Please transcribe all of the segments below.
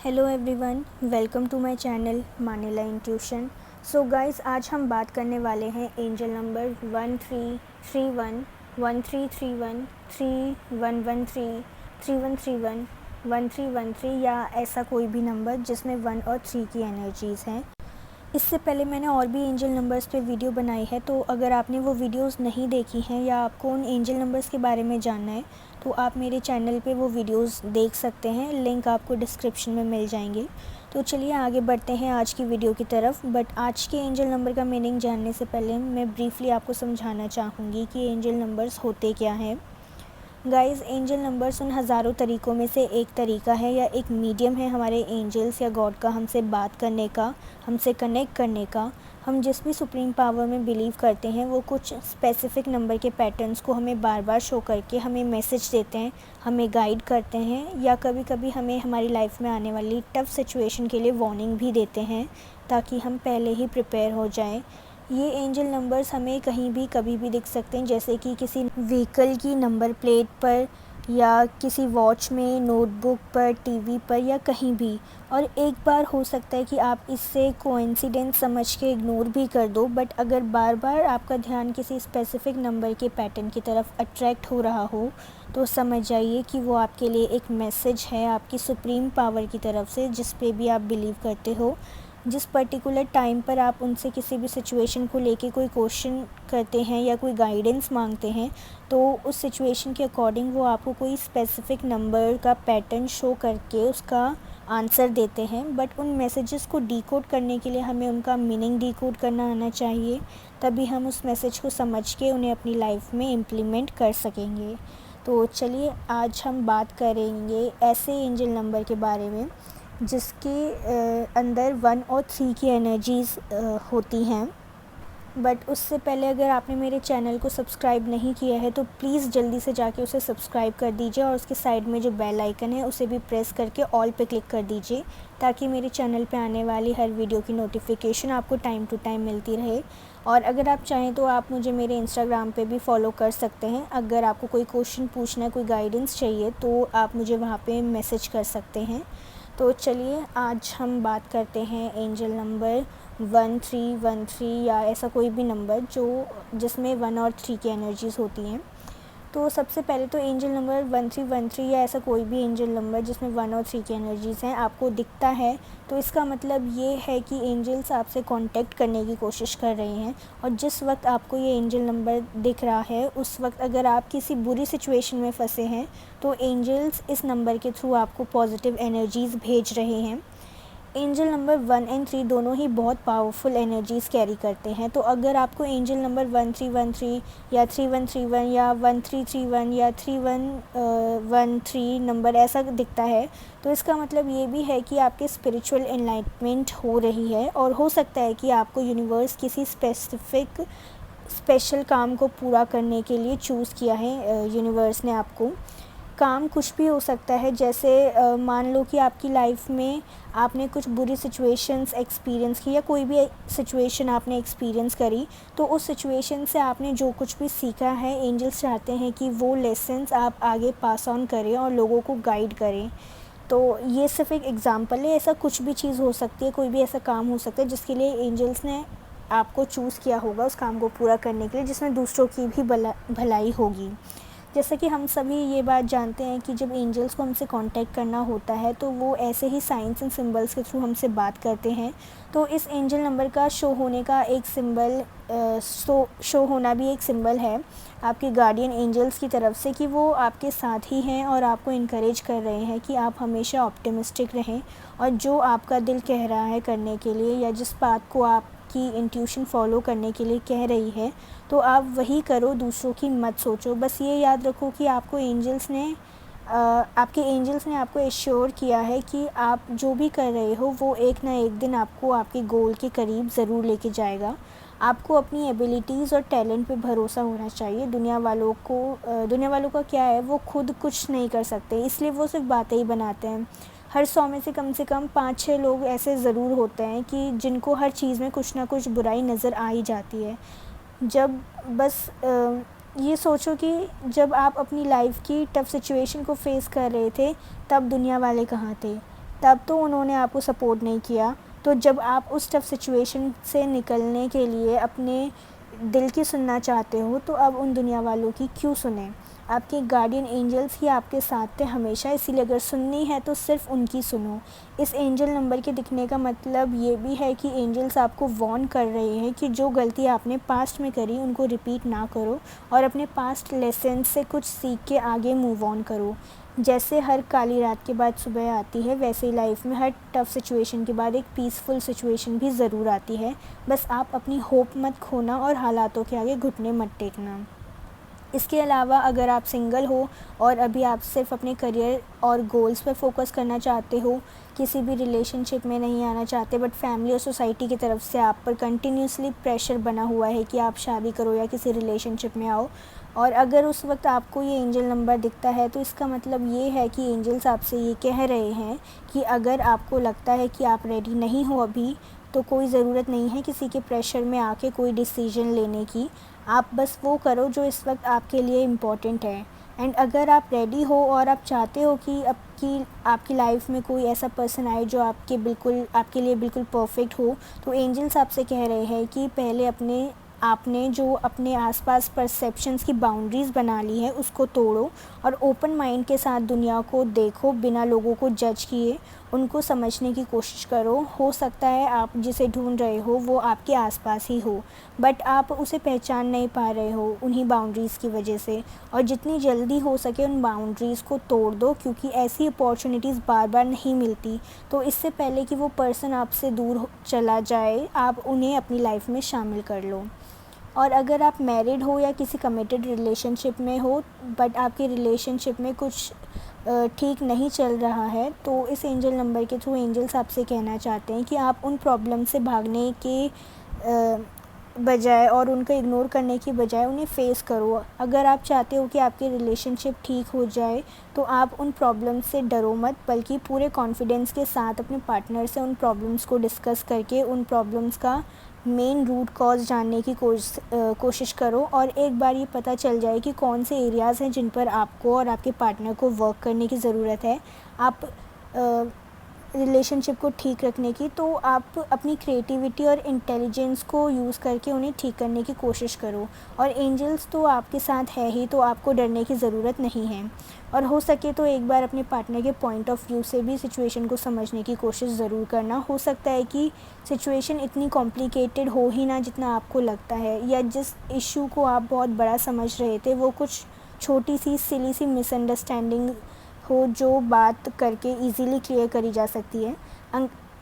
Hello everyone, welcome to my channel Manila intuition. So guys, आज हम बात करने वाले हैं एंजल नंबर 1331, 1331, 3113, 3131, 1313 या ऐसा कोई भी नंबर जिसमें 1 और 3 की एनर्जीज़ हैं। इससे पहले मैंने और भी एंजल नंबर्स पे वीडियो बनाई है, तो अगर आपने वो वीडियोस नहीं देखी हैं या आपको उन एंजल नंबर्स के बारे में जानना है तो आप मेरे चैनल पे वो वीडियोस देख सकते हैं। लिंक आपको डिस्क्रिप्शन में मिल जाएंगे। तो चलिए आगे बढ़ते हैं आज की वीडियो की तरफ। बट आज के एंजल नंबर का मीनिंग जानने से पहले मैं ब्रीफली आपको समझाना चाहूँगी कि एंजल नंबर्स होते क्या हैं। गाइस, एंजल नंबर्स उन हज़ारों तरीक़ों में से एक तरीका है या एक मीडियम है हमारे एंजल्स या गॉड का हमसे बात करने का, हमसे कनेक्ट करने का। हम जिस भी सुप्रीम पावर में बिलीव करते हैं वो कुछ स्पेसिफ़िक नंबर के पैटर्न्स को हमें बार बार शो करके हमें मैसेज देते हैं, हमें गाइड करते हैं या कभी कभी हमें हमारी लाइफ में आने वाली टफ़ सिचुएशन के लिए वार्निंग भी देते हैं ताकि हम पहले ही प्रिपेयर हो जाएं। ये एंजल नंबर्स हमें कहीं भी कभी भी दिख सकते हैं, जैसे कि किसी व्हीकल की नंबर प्लेट पर या किसी वॉच में, नोटबुक पर, टीवी पर या कहीं भी। और एक बार हो सकता है कि आप इससे कोइंसिडेंस समझ के इग्नोर भी कर दो, बट अगर बार बार आपका ध्यान किसी स्पेसिफ़िक नंबर के पैटर्न की तरफ अट्रैक्ट हो रहा हो तो समझ जाइए कि वो आपके लिए एक मैसेज है आपकी सुप्रीम पावर की तरफ से, जिस पे भी आप बिलीव करते हो। जिस पर्टिकुलर टाइम पर आप उनसे किसी भी सिचुएशन को लेके कोई क्वेश्चन करते हैं या कोई गाइडेंस मांगते हैं तो उस सिचुएशन के अकॉर्डिंग वो आपको कोई स्पेसिफ़िक नंबर का पैटर्न शो करके उसका आंसर देते हैं। बट उन मैसेजेस को डीकोड करने के लिए हमें उनका मीनिंग डीकोड करना आना चाहिए, तभी हम उस मैसेज को समझ के उन्हें अपनी लाइफ में इम्प्लीमेंट कर सकेंगे। तो चलिए आज हम बात करेंगे ऐसे एंजल नंबर के बारे में जिसके अंदर 1 और 3 की एनर्जीज़ होती हैं। बट उससे पहले अगर आपने मेरे चैनल को सब्सक्राइब नहीं किया है तो प्लीज़ जल्दी से जाके उसे सब्सक्राइब कर दीजिए और उसके साइड में जो बेल आइकन है उसे भी प्रेस करके ऑल पे क्लिक कर दीजिए ताकि मेरे चैनल पे आने वाली हर वीडियो की नोटिफिकेशन आपको टाइम टू टाइम मिलती रहे। और अगर आप चाहें तो आप मुझे मेरे इंस्टाग्राम पे भी फॉलो कर सकते हैं। अगर आपको कोई क्वेश्चन पूछना है, कोई गाइडेंस चाहिए तो आप मुझे वहाँ पर मैसेज कर सकते हैं। तो चलिए आज हम बात करते हैं एंजल नंबर 1313 या ऐसा कोई भी नंबर जिसमें 1 और 3 की एनर्जीज़ होती हैं। तो सबसे पहले तो एंजल नंबर 1313 या ऐसा कोई भी एंजल नंबर जिसमें 1 और 3 की एनर्जीज़ हैं आपको दिखता है तो इसका मतलब ये है कि एंजल्स आपसे कांटेक्ट करने की कोशिश कर रहे हैं। और जिस वक्त आपको ये एंजल नंबर दिख रहा है उस वक्त अगर आप किसी बुरी सिचुएशन में फंसे हैं तो एंजल्स इस नंबर के थ्रू आपको पॉजिटिव एनर्जीज़ भेज रहे हैं। एंजल नंबर 1 एंड 3 दोनों ही बहुत पावरफुल एनर्जीज़ कैरी करते हैं। तो अगर आपको एंजल नंबर 1313 या 3131 या 1331 या 3113 नंबर ऐसा दिखता है तो इसका मतलब ये भी है कि आपके स्पिरिचुअल एनलाइटमेंट हो रही है और हो सकता है कि आपको यूनिवर्स किसी स्पेशल काम को पूरा करने के लिए चूज़ किया है। यूनिवर्स ने आपको काम कुछ भी हो सकता है, जैसे मान लो कि आपकी लाइफ में आपने कुछ बुरी सिचुएशंस एक्सपीरियंस की या कोई भी सिचुएशन आपने एक्सपीरियंस करी तो उस सिचुएशन से आपने जो कुछ भी सीखा है एंजल्स चाहते हैं कि वो लेसन्स आप आगे पास ऑन करें और लोगों को गाइड करें। तो ये सिर्फ एक एग्ज़ाम्पल है, ऐसा कुछ भी चीज़ हो सकती है, कोई भी ऐसा काम हो सकता है जिसके लिए एंजल्स ने आपको चूज़ किया होगा उस काम को पूरा करने के लिए, जिसमें दूसरों की भी भलाई होगी। जैसे कि हम सभी ये बात जानते हैं कि जब एंजल्स को हमसे कांटेक्ट करना होता है तो वो ऐसे ही साइंस एंड सिंबल्स के थ्रू हमसे बात करते हैं। तो इस एंजल नंबर का शो होने का एक सिंबल शो होना भी एक सिंबल है आपके गार्डियन एंजल्स की तरफ से कि वो आपके साथ ही हैं और आपको इनकरेज कर रहे हैं कि आप हमेशा ऑप्टिमिस्टिक रहें और जो आपका दिल कह रहा है करने के लिए या जिस बात को आपकी इंट्यूशन फॉलो करने के लिए कह रही है तो आप वही करो, दूसरों की मत सोचो। बस ये याद रखो कि आपके एंजल्स ने आपको एश्योर किया है कि आप जो भी कर रहे हो वो एक ना एक दिन आपको आपके गोल के करीब ज़रूर लेके जाएगा। आपको अपनी एबिलिटीज़ और टैलेंट पे भरोसा होना चाहिए। दुनिया वालों का क्या है, वो खुद कुछ नहीं कर सकते, इसलिए वो सिर्फ बातें ही बनाते हैं। हर 100 में से कम 5-6 लोग ऐसे ज़रूर होते हैं कि जिनको हर चीज़ में कुछ ना कुछ बुराई नज़र आ ही जाती है। जब बस ये सोचो कि जब आप अपनी लाइफ की टफ़ सिचुएशन को फेस कर रहे थे तब दुनिया वाले कहाँ थे। तब तो उन्होंने आपको सपोर्ट नहीं किया। तो जब आप उस टफ़ सिचुएशन से निकलने के लिए अपने दिल की सुनना चाहते हो, तो अब उन दुनिया वालों की क्यों सुने। आपके गार्डियन एंजल्स ही आपके साथ थे हमेशा, इसीलिए अगर सुननी है तो सिर्फ उनकी सुनो। इस एंजल नंबर के दिखने का मतलब ये भी है कि एंजल्स आपको वार्न कर रहे हैं कि जो गलती आपने पास्ट में करी उनको रिपीट ना करो और अपने पास्ट लेसन से कुछ सीख के आगे मूव ऑन करो। जैसे हर काली रात के बाद सुबह आती है, वैसे ही लाइफ में हर टफ़ सिचुएशन के बाद एक पीसफुल सिचुएशन भी ज़रूर आती है। बस आप अपनी होप मत खोना और हालातों के आगे घुटने मत टेकना। इसके अलावा अगर आप सिंगल हो और अभी आप सिर्फ अपने करियर और गोल्स पर फोकस करना चाहते हो, किसी भी रिलेशनशिप में नहीं आना चाहते, बट फैमिली और सोसाइटी की तरफ से आप पर कंटिन्यूसली प्रेशर बना हुआ है कि आप शादी करो या किसी रिलेशनशिप में आओ, और अगर उस वक्त आपको ये एंजल नंबर दिखता है, तो इसका मतलब ये है कि एंजल्स आपसे ये कह रहे हैं कि अगर आपको लगता है कि आप रेडी नहीं हो अभी, तो कोई ज़रूरत नहीं है किसी के प्रेशर में आके कोई डिसीजन लेने की। आप बस वो करो जो इस वक्त आपके लिए इम्पोर्टेंट है। एंड अगर आप रेडी हो और आप चाहते हो कि आपकी लाइफ में कोई ऐसा पर्सन आए जो आपके लिए बिल्कुल परफेक्ट हो, तो एंजल्स आपसे कह रहे हैं कि पहले आपने जो अपने आसपास परसेप्शंस की बाउंड्रीज़ बना ली है उसको तोड़ो और ओपन माइंड के साथ दुनिया को देखो, बिना लोगों को जज किए उनको समझने की कोशिश करो। हो सकता है आप जिसे ढूंढ रहे हो वो आपके आसपास ही हो, बट आप उसे पहचान नहीं पा रहे हो उन्हीं बाउंड्रीज़ की वजह से, और जितनी जल्दी हो सके उन बाउंड्रीज़ को तोड़ दो, क्योंकि ऐसी अपॉर्चुनिटीज़ बार बार नहीं मिलती। तो इससे पहले कि वो पर्सन आपसे दूर चला जाए, आप उन्हें अपनी लाइफ में शामिल कर लो। और अगर आप मैरिड हो या किसी कमिटेड रिलेशनशिप में हो, बट आपके रिलेशनशिप में कुछ ठीक नहीं चल रहा है, तो इस एंजल नंबर के थ्रू एंजल्स आपसे कहना चाहते हैं कि आप उन प्रॉब्लम से भागने के बजाय और उनको इग्नोर करने की बजाय उन्हें फ़ेस करो। अगर आप चाहते हो कि आपकी रिलेशनशिप ठीक हो जाए, तो आप उन प्रॉब्लम्स से डरो मत, बल्कि पूरे कॉन्फिडेंस के साथ अपने पार्टनर से उन प्रॉब्लम्स को डिस्कस करके उन प्रॉब्लम्स का मेन रूट कॉज़ जानने की कोशिश करो। और एक बार ये पता चल जाए कि कौन से एरियाज़ हैं जिन पर आपको और आपके पार्टनर को वर्क करने की ज़रूरत है, आप रिलेशनशिप को ठीक रखने की, तो आप अपनी क्रिएटिविटी और इंटेलिजेंस को यूज़ करके उन्हें ठीक करने की कोशिश करो। और एंजल्स तो आपके साथ है ही, तो आपको डरने की ज़रूरत नहीं है। और हो सके तो एक बार अपने पार्टनर के पॉइंट ऑफ व्यू से भी सिचुएशन को समझने की कोशिश ज़रूर करना। हो सकता है कि सिचुएशन इतनी कॉम्प्लिकेटेड हो ही ना जितना आपको लगता है, या जिस इशू को आप बहुत बड़ा समझ रहे थे वो कुछ छोटी सी सिली सी मिसअंडरस्टैंडिंग हो जो बात करके इजीली क्लियर करी जा सकती है।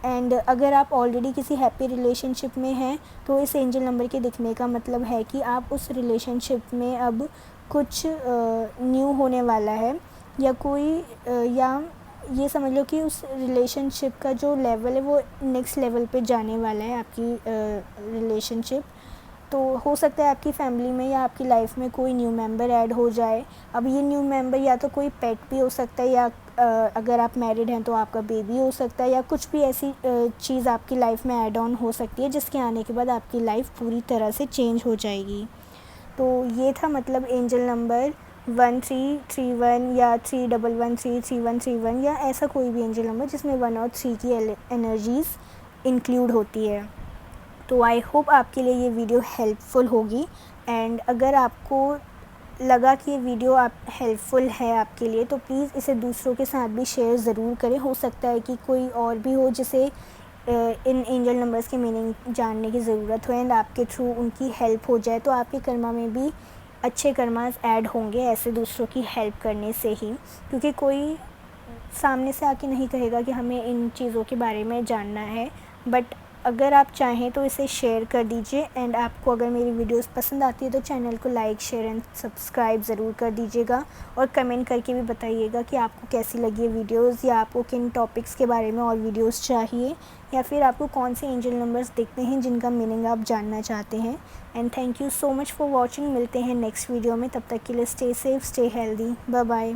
एंड अगर आप ऑलरेडी किसी हैप्पी रिलेशनशिप में हैं, तो इस एंजल नंबर के दिखने का मतलब है कि आप उस रिलेशनशिप में अब कुछ न्यू होने वाला है, या या ये समझ लो कि उस रिलेशनशिप का जो लेवल है वो नेक्स्ट लेवल पे जाने वाला है आपकी रिलेशनशिप। तो हो सकता है आपकी फैमिली में या आपकी लाइफ में कोई न्यू मेंबर ऐड हो जाए। अब ये न्यू मेंबर या तो कोई पेट भी हो सकता है, या अगर आप मैरिड हैं तो आपका बेबी हो सकता है, या कुछ भी ऐसी चीज़ आपकी लाइफ में ऐड ऑन हो सकती है जिसके आने के बाद आपकी लाइफ पूरी तरह से चेंज हो जाएगी। तो ये था मतलब एंजल नंबर 1331 या 31133131, या ऐसा कोई भी एंजल नंबर जिसमें 1 और 3 की एनर्जीज़ इंक्लूड होती है। तो आई होप आपके लिए ये वीडियो हेल्पफुल होगी। एंड अगर आपको लगा कि ये वीडियो हेल्पफुल है आपके लिए, तो प्लीज़ इसे दूसरों के साथ भी शेयर ज़रूर करें। हो सकता है कि कोई और भी हो जिसे इन एंजल नंबर्स की मीनिंग जानने की ज़रूरत हो, एंड आपके थ्रू उनकी हेल्प हो जाए, तो आपके कर्मा में भी अच्छे कर्मास ऐड होंगे ऐसे दूसरों की हेल्प करने से ही। क्योंकि कोई सामने से आके नहीं कहेगा कि हमें इन चीज़ों के बारे में जानना है, बट अगर आप चाहें तो इसे शेयर कर दीजिए। एंड आपको अगर मेरी वीडियोस पसंद आती है तो चैनल को लाइक, शेयर एंड सब्सक्राइब ज़रूर कर दीजिएगा, और कमेंट करके भी बताइएगा कि आपको कैसी लगी है वीडियोस, या आपको किन टॉपिक्स के बारे में और वीडियोस चाहिए, या फिर आपको कौन से एंजल नंबर्स दिखते हैं जिनका मीनिंग आप जानना चाहते हैं। And thank you so much for watching. मिलते हैं नेक्स्ट वीडियो में, तब तक के लिए stay safe, stay healthy, bye bye.